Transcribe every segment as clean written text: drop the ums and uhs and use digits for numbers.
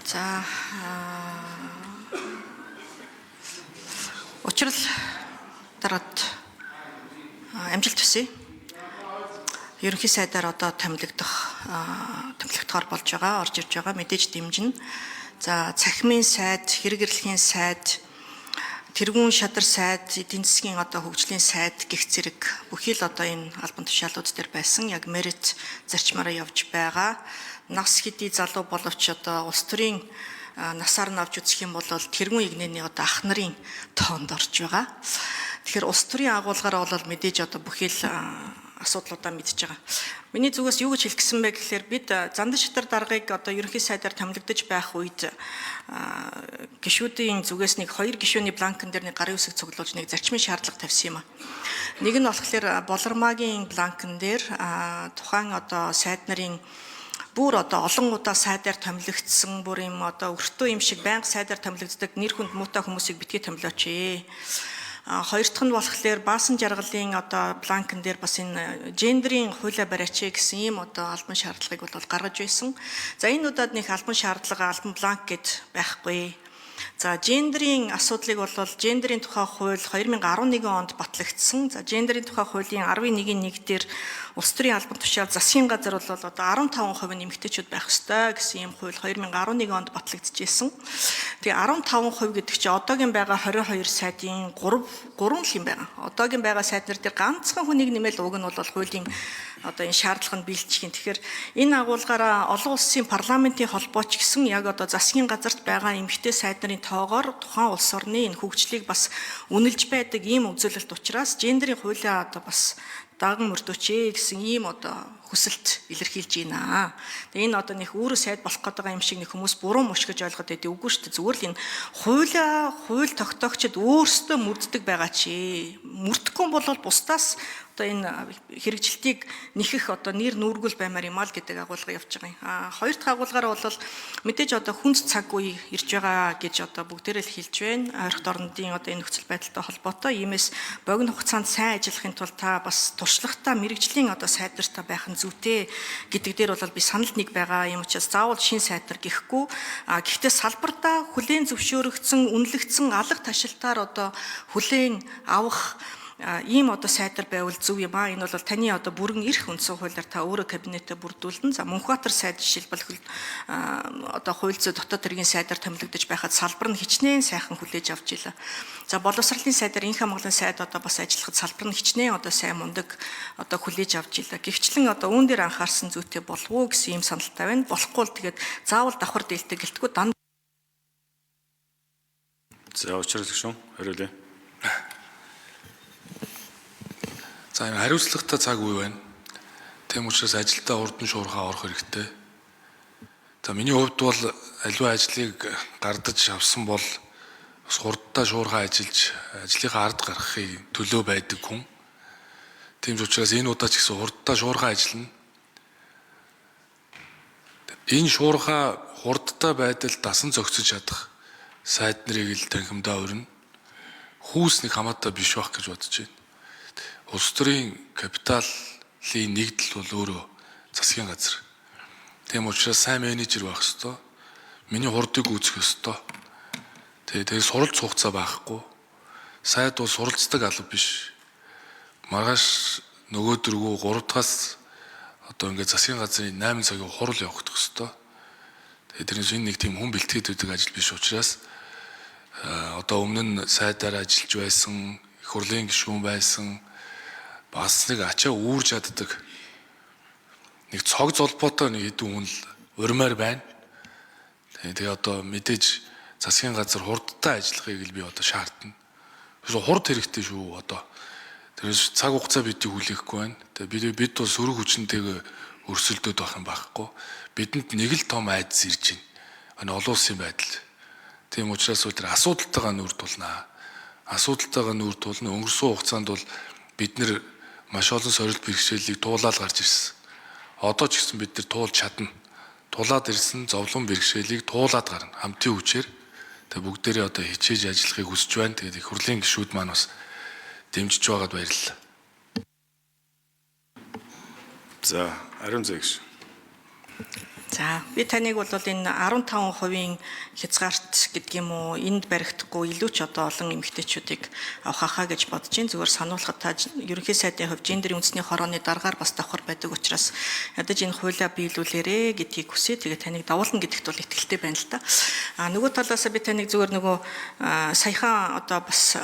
За учрал дараад амжилт хүсье. Ерөнхий сайдаар одоо томилогдохоор болж байгаа, орж ирж байгаа мэдээж дэмжинэ. За цахимын сайд, хэрэг эрхлэхийн сайд, тэргүүн шадар сайд, эдийн засгийн одоо хөгжлийн сайд гэх зэрэг бүхий л одоо энэ албан тушаалууд дээр байсан яг мерит зарчмаараа явж байгаа. Нас хэдий залуу боловч одоо улс төрийн насаар нь авч үзэх юм бол тэргүүн игнэний одоо ах нарын тоонд орж байгаа. Тэгэхээр улс төрийн агуулгаараа бол мэдээж одоо бүхий л асуудлуудаа мэдж байгаа. Миний зүгээс юу гэж хэлэх гэсэн бэ гэхээр бид зандан шатар даргаыг одоо ерөнхий сайдаар томилогдож байх үед гишүүдийн зүгээс нэг 2 гишүүний бланкн дээр нэг гарын үсэг цуглуулж нэг зарчмын шаардлага тавьсан юм а. Нэг нь болохоор болормагийн бланкн дээр тухайн одоо сайд нарын бүр одоо олон удаа сайдаар томилогдсон бүр юм одоо өртөө юм шиг байнга сайдаар томилогддог нэр хүнд муутай хүмүүсийг битгий томилооч. Хоёр дахь нь болохоор баасан жаргалын одоо бланкн дээр бас энэ гендерийн хуулиа бариач гэсэн ийм одоо албан шаардлагыг бол гаргаж байсан. За энэ удаад нэг албан шаардлага албан бланк гэд байхгүй. За гендерийн асуудлыг бол гендерийн тухай хууль 2011 онд батлагдсан. За гендерийн тухай хуулийн 11-1 дээр улс төрийн албан тушаал засгийн газар бол одоо 15% нэмэгтэйчүүд байх ёстой гэсэн ийм хууль 2011 онд батлагдчихсэн. Тэгээ 15% гэдэг чинь одоогийн байгаа 22 сайдын 3 л юм байна. Одоогийн байгаа сайднэр дээр ганцхан хүнийг нэмэл уг нь бол хуулийн одоо энэ шаардлага нь биелчих юм. Тэгэхээр энэ агуулгаараа олон улсын парламентын холбооч гэсэн яг одоо засгийн газарт байгаа эмэгтэй сайд нарын тоогоор тухайн улс орны энэ хөгжлийг бас үнэлж байдаг ийм үзүүлэлт учраас гендерийн хуулиа одоо бас даган мөрдөөч гэсэн ийм одоо хүсэлт илэрхийлж байна. Тэгээ энэ одоо нэг өөрөө сайд болох гэдэг юм шиг нэг хүмүүс буруу мушгиж ойлгоод байдیں۔ Үгүй шүү дээ. Зүгээр л энэ хууль тогтоогчид өөрсдөө мөрддөг байгаа чи. Мөрдөхгүй бол бусдаас одоо энэ хэрэгжилтийг нэхэх одоо нэр нүүргүүл баймаар юм аа л гэдэг агуулга явж байгаа юм. Хоёр дахь агуулгаараа бол мэдээж одоо хүнд цаг үе ирж байгаа гэж одоо бүгдээрээ л хэлж байна. Ойрхот орнуудын одоо энэ нөхцөл байдалтай холбоотой иймээс богино хугацаанд сайн ажиллахын тулд та бас туршлагатай мэрэгжлийн одоо сайдартай байх нь зүйтэй гэдэг дээр бол би саналд нэг байгаа юм учраас заавал шин сайдар гэхгүй. Гэхдээ салбартаа хүлээн зөвшөөрөгдсөн, үнэлэгдсэн алга ташилтаар одоо хүлээн авах ийм одоо сайдар байвал зөв юм аа. Энэ бол таны одоо бүрэн эрх үндсэн хуулиар та өөрөө кабинетээ бүрдүүлнэ. За Мөнхбаатар сайд жишээлбэл одоо хууль зүйн дотоод хэргийн сайдар томилогдож байхад салбар нь хичнээн сайхан хүлээж авч илаа. За боловсролын сайдаар инх хамгааллын сайд одоо бас ажиллахад салбар нь хичнээн одоо сайн мундаг одоо хүлээж авч илаа. Гэвчлэн одоо үүн дээр анхаарсан зүйтэй болов уу гэсэн ийм саналтай байна. Болохгүй л тэгээд заавал давхар дээлтэй гэлтгүй данд. За учрал гүшүүн хариулъя. За энэ хариуцлагатай цаг үе байна. Тэм учраас ажилдаа урдан шуурхаа орох хэрэгтэй. За миний хувьд бол аливаа ажлыг гардаж авсан бол бас хурдтай шуурхаа ажиллаж ажлынхаа ард гаргахын төлөө байдаг хүн. Тийм учраас энэ удаа ч гэсэн хурдтай шуурхаа ажиллана. Энэ шуурхаа хурдтай байдал дасан зохицож чадах сайд нарыг л танхимдаа өрнө. Хүүснэг хамаатай биш байх гэж бодож байна. Улс төрийн капиталын нэгдэл бол өөрөө засгийн газар. Тийм учраас сайн менежер байх ёстой. Миний хурдыг үүсгэх ёстой. Тэгээ суралц хугацаа байхгүй. Сайд бол суралцдаг алба биш. Маргааш нөгөөдөргөө 3 дахаас одоо ингээд засгийн газрын 8 цагийн хурал явагдах ёстой. Тэгээ тэрнээс энэ нэг тийм хүн бэлтгээд байдаг ажил биш учраас одоо өмнө нь сайдаар ажиллаж байсан, их хурлын гишүүн байсан бас нэг ачаа үүрж чаддаг нэг цог золбоотой нэг хэдэн хүн л урмаар байна. Тэгээ одоо мэдээж засгийн газар хурдтай ажиллахыг л би одоо шаардна. Хурд хэрэгтэй шүү одоо. Тэрс цаг хугацаа бидийг хүлээхгүй байна. Тэгээ бид бол сөрөг хүчнтэйгээ өрсөлдөд байх юм байхгүй. Бидэнд нэг л том айдас ирж байна. Олон улсын байдал. Тийм учраас тэр асуудалтайгаа нүүр тулнаа. Асуудалтайгаа нүүр тулна. Өнгөрсөн хугацаанд бол бид нэр маш олон сорилт бэрхшээлийг туулаад гарч ирсэн. Одоо ч гэсэн бид нар туулж чадна. Тулаад ирсэн зовлон бэрхшээлийг туулаад гарна. Хамтын хүчээр тэгээ бүгдээрээ одоо хичээж ажиллахыг хүсэж байна. Тэгээд их хурлын гишүүд маань бас дэмжиж байгаад баярлалаа. За, Ариун зэгш. За би таныг бол энэ 15% хязгаарт гэдэг юм уу энд баригдахгүй илүү ч одоо олон эмэгтэйчүүдийг авах хаа гэж бодож байна. Зүгээр сануулхад та ерөнхий сайдын хувьд гендерийн үндэсний хорооны дараагаар бас давхар байдаг учраас ядаж энэ хуулиа биелүүлээрэ гэдгийг хүсье. Тэгээ таныг давуулна гэдэгт бол итгэлтэй байна л да. Нөгөө талаас би таныг зүгээр нөгөө саяхан одоо бас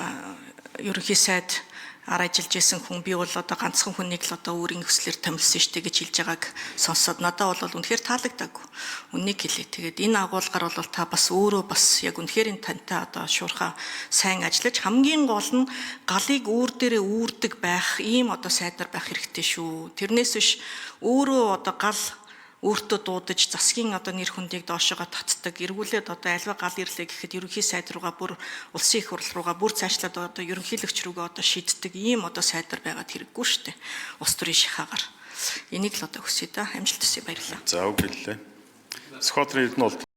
ерөнхий сайд ажиллаж исэн хүн би бол одоо ганцхан хүнийг л одоо өөрийн өслөөр томилсон штэ гэж хэлж байгааг сонсоод надад бол үнэхээр таалагдаагүй. Үннийг хэлээ. Тэгээд энэ агуулгаар бол та бас өөрөө бас яг үнэхээр энэ тантай одоо шуурхаа сайн ажиллаж хамгийн гол нь галыг үүр дээрээ үүрдэг байх ийм одоо сайдар байх хэрэгтэй шүү. Тэрнээс биш өөрөө одоо гал өөртөө дуудаж засгийн одоо нэр хүндийг доошоо татдаг эргүүлээд одоо альва гал ирлээ гэхэд ерөнхий сайд руугаа бүр улсын их хурл руугаа бүр цаашлаад одоо ерөнхийлөгч рүүгээ одоо шийддэг ийм одоо сайдар байгаад хэрэггүй шүү дээ. Улс төрийн шихаагаар. Энийг л одоо хүсье да. Амжилт хүсье, баярлалаа. За үг хэллээ. Скотрын Эрдэнэ